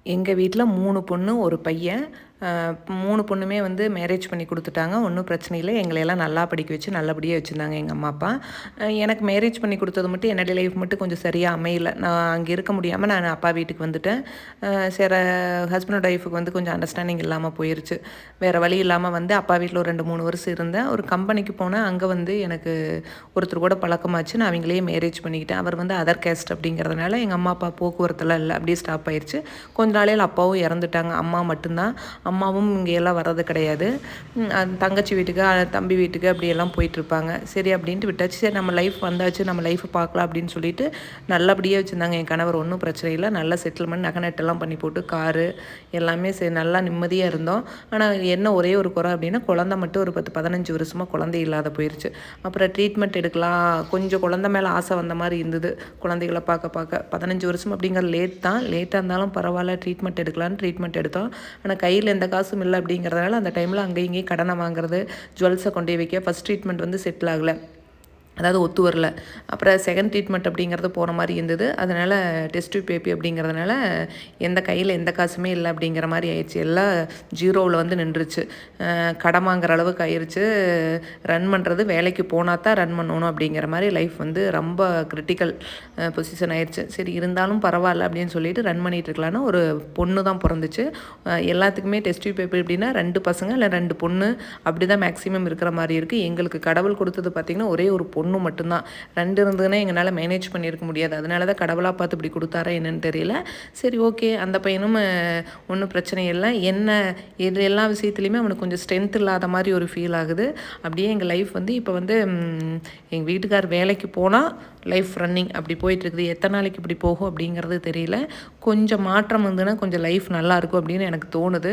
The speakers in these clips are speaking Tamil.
எங்கள் வீட்டில் 3 பொண்ணு, 1 பையன். 3 பொண்ணுமே வந்து மேரேஜ் பண்ணி குடுத்துட்டாங்க. ஒண்ணும் பிரச்சனை இல்ல. எங்களையெல்லாம் நல்லா படிக்க வச்சு, நல்லபடியா வச்சிருந்தாங்க எங்க அம்மா, அப்பா. எனக்கு மேரேஜ் பண்ணி குடுத்தது மட்டும் என்னுடைய லைஃப் மட்டும் கொஞ்சம் சரியா அமையல. நான் அங்கே இருக்க முடியாம நான் அப்பா வீட்டுக்கு வந்துட்டேன். சரி ஹஸ்பண்ட் ஒய்ஃபுக்கு வந்து கொஞ்சம் அண்டர்ஸ்டாண்டிங் இல்லாம போயிருச்சு. வேற வழி இல்லாம வந்து அப்பா வீட்ல ஒரு 2, 3 வருஷம் இருந்தேன். ஒரு கம்பெனிக்கு போனேன். அங்க வந்து எனக்கு ஒருத்தர் கூட பழக்கமாச்சு. நான் அவங்களையே மேரேஜ் பண்ணிக்கிட்டேன். அவர் வந்து அதர் கேஸ்ட் அப்படிங்கிறதுனால எங்க அம்மா, அப்பா போக்குவரத்துலாம் இல்ல. அப்படியே ஸ்டாப் ஆயிருச்சு. கொஞ்ச நாளையில அப்பாவும் இறந்துட்டாங்க. அம்மா மட்டும்தான். அம்மாவும் இங்கேயெல்லாம் வர்றது கிடையாது. தங்கச்சி வீட்டுக்கு, தம்பி வீட்டுக்கு அப்படியெல்லாம் போயிட்டுருப்பாங்க. சரி அப்படின்ட்டு விட்டாச்சு. சரி நம்ம லைஃப் வந்தாச்சு, நம்ம லைஃப்பை பார்க்கலாம் அப்படின்னு சொல்லிட்டு நல்லபடியாக வச்சுருந்தாங்க என் கணவர். ஒன்றும் பிரச்சனை இல்லை. நல்ல செட்டில்மெண்ட், நகை நட்டெல்லாம் பண்ணி போட்டு காரு எல்லாமே சரி நல்லா நிம்மதியாக இருந்தோம். ஆனால் என்ன ஒரே ஒரு குறை அப்படின்னா குழந்தை மட்டும் ஒரு 10, 15 வருஷமாக குழந்தை இல்லாத போயிருச்சு. அப்புறம் ட்ரீட்மெண்ட் எடுக்கலாம், கொஞ்சம் குழந்தை மேலே ஆசை வந்த மாதிரி இருந்தது. குழந்தைகளை பார்க்க பார்க்க 15 வருஷம் அப்படிங்கிற லேட் தான். லேட்டாக இருந்தாலும் பரவாயில்ல, ட்ரீட்மெண்ட் எடுக்கலான்னு ட்ரீட்மெண்ட் எடுத்தோம். ஆனால் கையில் எந்த காசும் இல்லை அப்படிங்கிறதுனால அந்த டைமில் அங்கேயும் இங்கேயும் கடனை வாங்குறது, ஜுவல்ஸை கொண்டு போய் வைக்க, ஃபஸ்ட் ட்ரீட்மெண்ட் வந்து செட்டில் ஆகலை, அதாவது ஒத்து வரல. அப்புறம் செகண்ட் ட்ரீட்மெண்ட் அப்படிங்கிறது போகிற மாதிரி இருந்தது. அதனால் டெஸ்ட் டியூப் பேபி அப்படிங்கிறதுனால கையில் எந்த காசுமே இல்லை அப்படிங்கிற மாதிரி ஆயிடுச்சு. எல்லாம் ஜீரோவில் வந்து நின்றுச்சு. கடன் வாங்குற அளவுக்கு ஆயிடுச்சு. ரன் பண்ணுறது வேலைக்கு போனால் தான் ரன் பண்ணணும் அப்படிங்கிற மாதிரி லைஃப் வந்து ரொம்ப கிரிட்டிக்கல் பொசிஷன் ஆயிடுச்சு. சரி இருந்தாலும் பரவாயில்ல அப்படின்னு சொல்லிட்டு ரன் பண்ணிகிட்டு இருக்கலான்னு ஒரு பொண்ணு தான் பிறந்துச்சு. எல்லாத்துக்குமே டெஸ்ட் டியூப் பேபி எப்படின்னா 2 பசங்க இல்லை 2 பொண்ணு அப்படி தான் மேக்ஸிமம் இருக்கிற மாதிரி இருக்குது. எங்களுக்கு கடவுள் கொடுத்தது பார்த்திங்கன்னா ஒரே ஒரு பொண்ணு மட்டும்தான். 2 இருந்ததுன்னா எங்களால் மேனேஜ் பண்ணியிருக்க முடியாது. அதனால தான் கடவுளாக பார்த்து இப்படி கொடுத்தாரா என்னன்னு தெரியல. சரி ஓகே, அந்த பையனும் ஒன்றும் பிரச்சனை இல்லை. என்ன இது எல்லா விஷயத்துலையுமே அவனுக்கு கொஞ்சம் ஸ்ட்ரென்த் இல்லாத மாதிரி ஒரு ஃபீல் ஆகுது. அப்படியே எங்கள் லைஃப் வந்து இப்போ வந்து எங்கள் வீட்டுக்கார் வேலைக்கு போனால் லைஃப் ரன்னிங் அப்படி போயிட்டுருக்குது. எத்தனை நாளைக்கு இப்படி போகும் அப்படிங்கிறது தெரியல. கொஞ்சம் மாற்றம் வந்துன்னா கொஞ்சம் லைஃப் நல்லாயிருக்கும் அப்படின்னு எனக்கு தோணுது.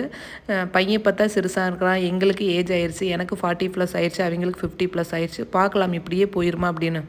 பையன் பார்த்தா சிறுசாக இருக்கிறான். எங்களுக்கு ஏஜ் ஆயிடுச்சு. எனக்கு 40+ ஆயிடுச்சு, அவங்களுக்கு 50+ ஆயிடுச்சு. பார்க்கலாம் இப்படியே போயிருமா அப்படின்னு.